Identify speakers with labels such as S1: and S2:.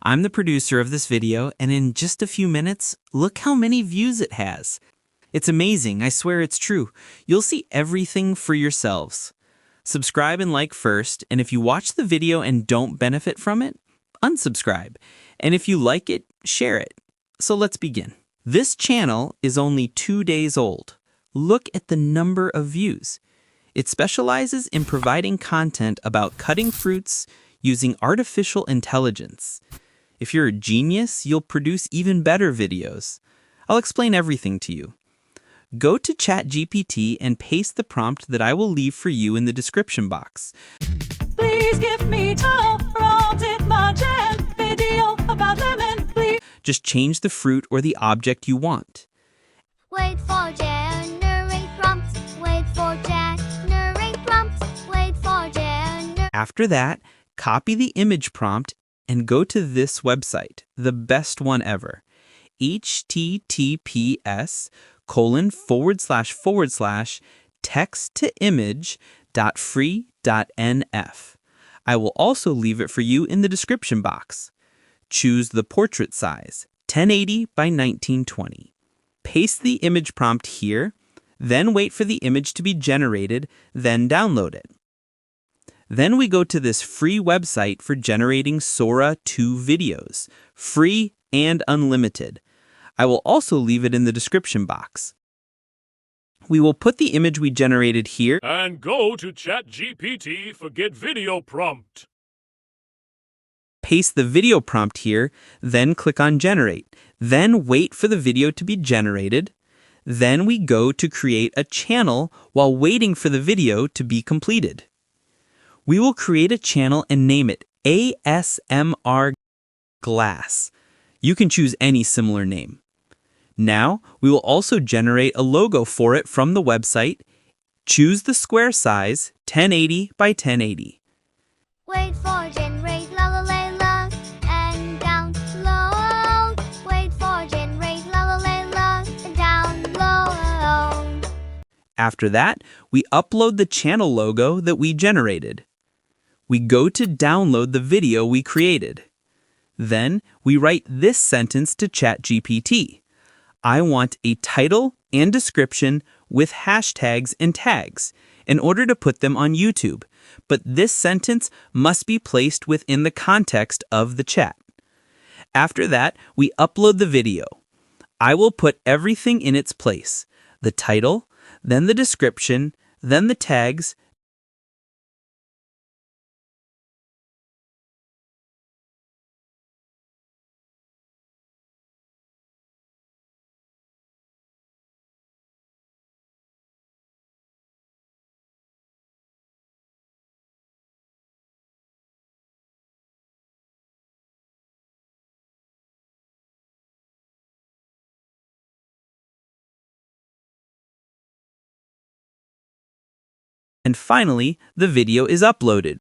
S1: I'm the producer of this video, and in just a few minutes, look how many views it has. It's amazing, I swear it's true. You'll see everything for yourselves. Subscribe and like first, and if you watch the video and don't benefit from it, unsubscribe. And if you like it, share it. So let's begin. This channel is only 2 days old. Look at the number of views. It specializes in providing content about cutting fruits using artificial intelligence. If you're a genius, you'll produce even better videos. I'll explain everything to you. Go to ChatGPT and paste the prompt that I will leave for you in the description box.
S2: Please give me time, prompted my jam video about lemon, please.
S1: Just change the fruit or the object you want.
S3: Wait for generate prompts. Wait for generate prompts. Wait for generate.
S1: After that, copy the image prompt and go to this website, the best one ever, https://text-to-image.free.nf. I will also leave it for you in the description box. Choose the portrait size, 1080 by 1920. Paste the image prompt here, then wait for the image to be generated, then download it. Then we go to this free website for generating Sora 2 videos, free and unlimited. I will also leave it in the description box. We will put the image we generated here
S4: And go to ChatGPT for get video prompt.
S1: paste the video prompt here, then click on Generate. Then wait for the video to be generated. Then we go to create a channel while waiting for the video to be completed. We will create a channel and name it ASMR Glass. You can choose any similar name. Now, we will also generate a logo for it from the website. Choose the square size, 1080 by 1080.
S3: Wait for generate la la la la and download. Wait for generate la la la la and download.
S1: After that, we upload the channel logo that we generated. We go to download the video we created. Then we write this sentence to ChatGPT. I want a title and description with hashtags and tags in order to put them on YouTube, but this sentence must be placed within the context of the chat. After that, we upload the video. I will put everything in its place: the title, then the description, then the tags, and finally, the video is uploaded.